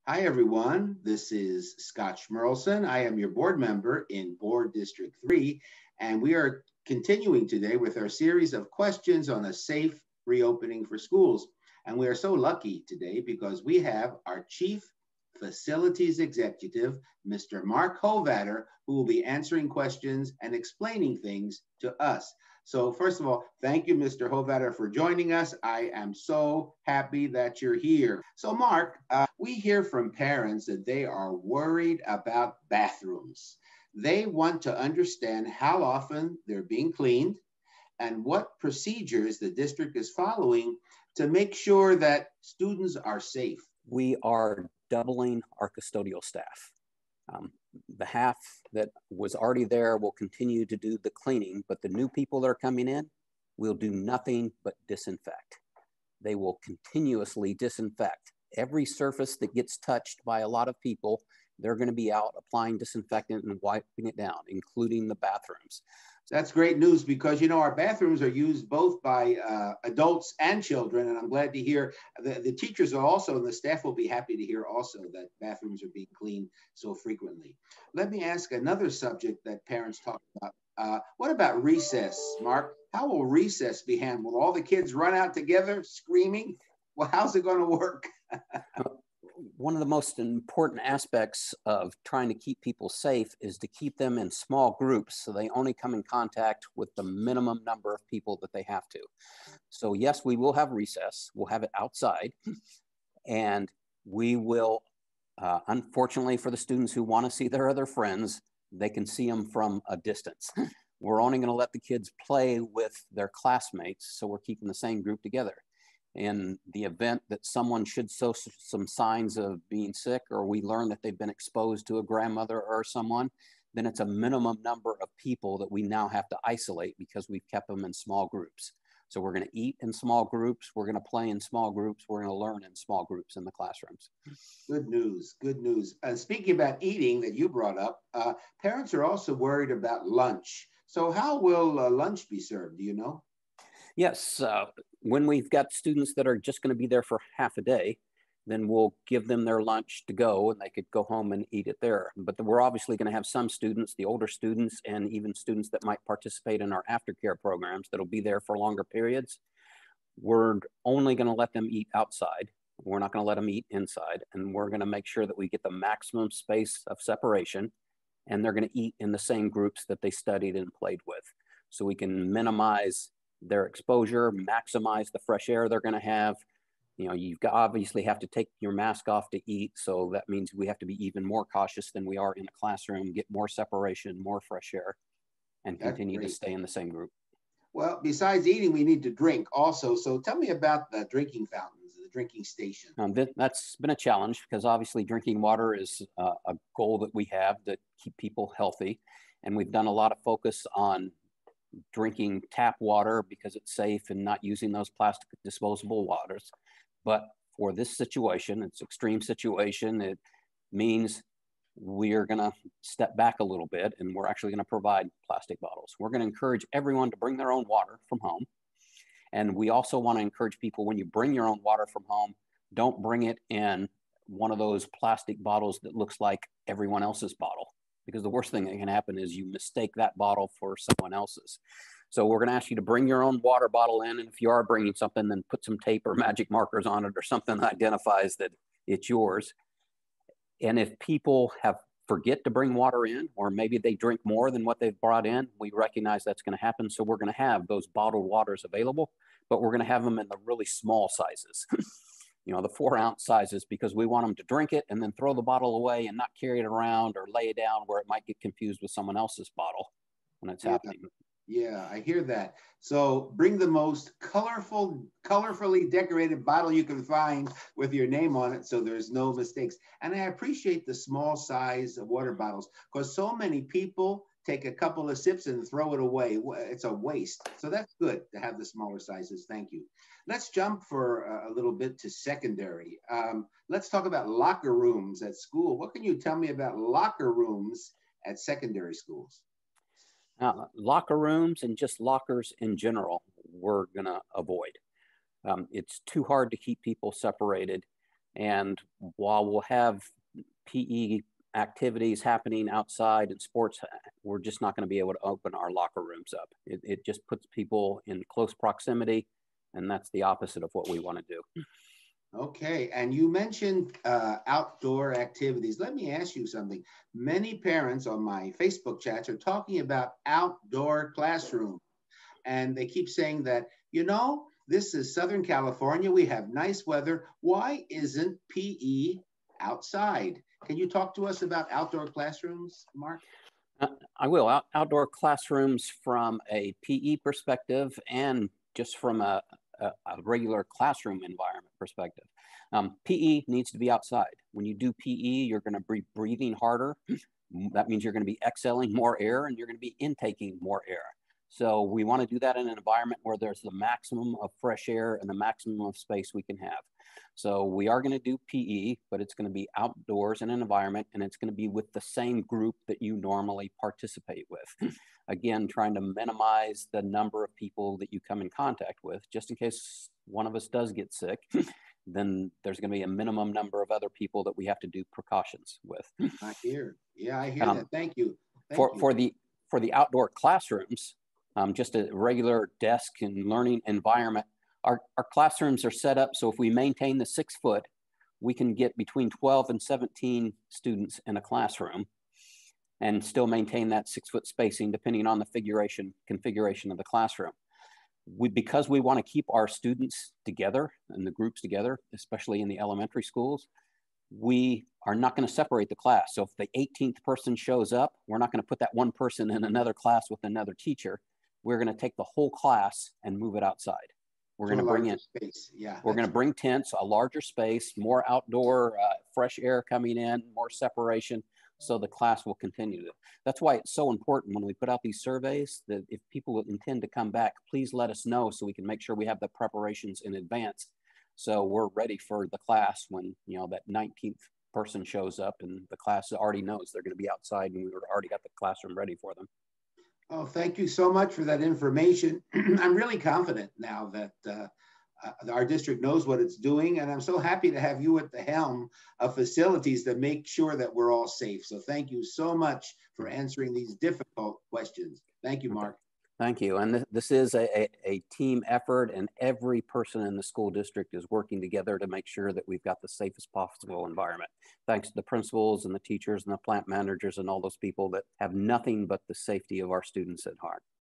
Hi, everyone. This is Scott Schmerlson. I am your board member in Board District 3, and we are continuing today with our series of questions on a safe reopening for schools. And we are so lucky today because we have our Chief Facilities Executive, Mr. Mark Hovatter, who will be answering questions and explaining things to us. So, first of all, thank you, Mr. Hovatter, for joining us. I am so happy that you're here. So, Mark, we hear from parents that they are worried about bathrooms. They want to understand how often they're being cleaned and what procedures the district is following to make sure that students are safe. We are doubling our custodial staff. The half that was already there will continue to do the cleaning, but the new people that are coming in will do nothing but disinfect. They will continuously disinfect. Every surface that gets touched by a lot of people, they're going to be out applying disinfectant and wiping it down, including the bathrooms. That's great news because, our bathrooms are used both by adults and children. And I'm glad to hear the teachers are also, and the staff will be happy to hear also that bathrooms are being cleaned so frequently. Let me ask another subject that parents talk about. What about recess, Mark? How will recess be handled? Will all the kids run out together screaming? Well, how's it going to work? One of the most important aspects of trying to keep people safe is to keep them in small groups so they only come in contact with the minimum number of people that they have to. So yes, we will have recess. We'll have it outside. And we will, unfortunately for the students who want to see their other friends, they can see them from a distance. We're only going to let the kids play with their classmates, so we're keeping the same group together. In the event that someone should show some signs of being sick, or we learn that they've been exposed to a grandmother or someone, then it's a minimum number of people that we now have to isolate because we've kept them in small groups. So we're going to eat in small groups, we're going to play in small groups, we're going to learn in small groups in the classrooms. Good news, good news. Speaking about eating that you brought up, parents are also worried about lunch. So how will lunch be served, do you know? Yes, when we've got students that are just going to be there for half a day, then we'll give them their lunch to go and they could go home and eat it there. But we're obviously going to have some students, the older students, and even students that might participate in our aftercare programs that'll be there for longer periods. We're only going to let them eat outside. We're not going to let them eat inside. And we're going to make sure that we get the maximum space of separation, and they're going to eat in the same groups that they studied and played with. So we can minimize their exposure, maximize the fresh air they're going to have. You've obviously have to take your mask off to eat. So that means we have to be even more cautious than we are in a classroom, get more separation, more fresh air, and continue to stay in the same group. Well, besides eating, we need to drink also. So tell me about the drinking fountains, the drinking station. That's been a challenge because obviously drinking water is a goal that we have to keep people healthy. And we've done a lot of focus on drinking tap water because it's safe and not using those plastic disposable waters. But for this situation, it's an extreme situation. It means we're going to step back a little bit and we're actually going to provide plastic bottles. We're going to encourage everyone to bring their own water from home. And we also want to encourage people, when you bring your own water from home, don't bring it in one of those plastic bottles that looks like everyone else's bottle, because the worst thing that can happen is you mistake that bottle for someone else's. So we're going to ask you to bring your own water bottle in. And if you are bringing something, then put some tape or magic markers on it or something that identifies that it's yours. And if people forget to bring water in, or maybe they drink more than what they've brought in, we recognize that's going to happen. So we're going to have those bottled waters available, but we're going to have them in the really small sizes. The 4-ounce sizes, because we want them to drink it and then throw the bottle away and not carry it around or lay it down where it might get confused with someone else's bottle when it's happening. Yeah, I hear that. So bring the most colorfully decorated bottle you can find with your name on it so there's no mistakes. And I appreciate the small size of water bottles because so many people take a couple of sips and throw it away. It's a waste. So that's good to have the smaller sizes. Thank you. Let's jump for a little bit to secondary. Let's talk about locker rooms at school. What can you tell me about locker rooms at secondary schools? Locker rooms and just lockers in general, we're going to avoid. It's too hard to keep people separated. And while we'll have PE activities happening outside and sports, we're just not going to be able to open our locker rooms up. It just puts people in close proximity, and that's the opposite of what we want to do. Okay, and you mentioned outdoor activities. Let me ask you something. Many parents on my Facebook chats are talking about outdoor classroom, and they keep saying that, this is Southern California. We have nice weather. Why isn't PE outside? Can you talk to us about outdoor classrooms, Mark? I will. Outdoor classrooms from a PE perspective and just from a regular classroom environment perspective. PE needs to be outside. When you do PE, you're going to be breathing harder. That means you're going to be exhaling more air and you're going to be intaking more air. So we want to do that in an environment where there's the maximum of fresh air and the maximum of space we can have. So we are going to do PE, but it's going to be outdoors in an environment, and it's going to be with the same group that you normally participate with. Again, trying to minimize the number of people that you come in contact with, just in case one of us does get sick. Then there's going to be a minimum number of other people that we have to do precautions with. I hear. Yeah, I hear that. Thank you. For the outdoor classrooms, just a regular desk and learning environment, our classrooms are set up so if we maintain the 6 foot, we can get between 12 and 17 students in a classroom and still maintain that 6 foot spacing depending on the configuration of the classroom. Because we want to keep our students together and the groups together, especially in the elementary schools, we are not going to separate the class. So if the 18th person shows up, we're not going to put that one person in another class with another teacher. We're going to take the whole class and move it outside. We're going to bring in space. Yeah, we're going to bring tents, a larger space, more outdoor fresh air coming in, more separation, so the class will continue to. That's why it's so important when we put out these surveys that if people intend to come back, please let us know so we can make sure we have the preparations in advance. So we're ready for the class when that 19th person shows up and the class already knows they're going to be outside and we've already got the classroom ready for them. Oh, thank you so much for that information. I'm really confident now that our district knows what it's doing, and I'm so happy to have you at the helm of facilities that make sure that we're all safe. So thank you so much for answering these difficult questions. Thank you, Mark. Thank you. And this is a team effort, and every person in the school district is working together to make sure that we've got the safest possible environment. Thanks to the principals and the teachers and the plant managers and all those people that have nothing but the safety of our students at heart.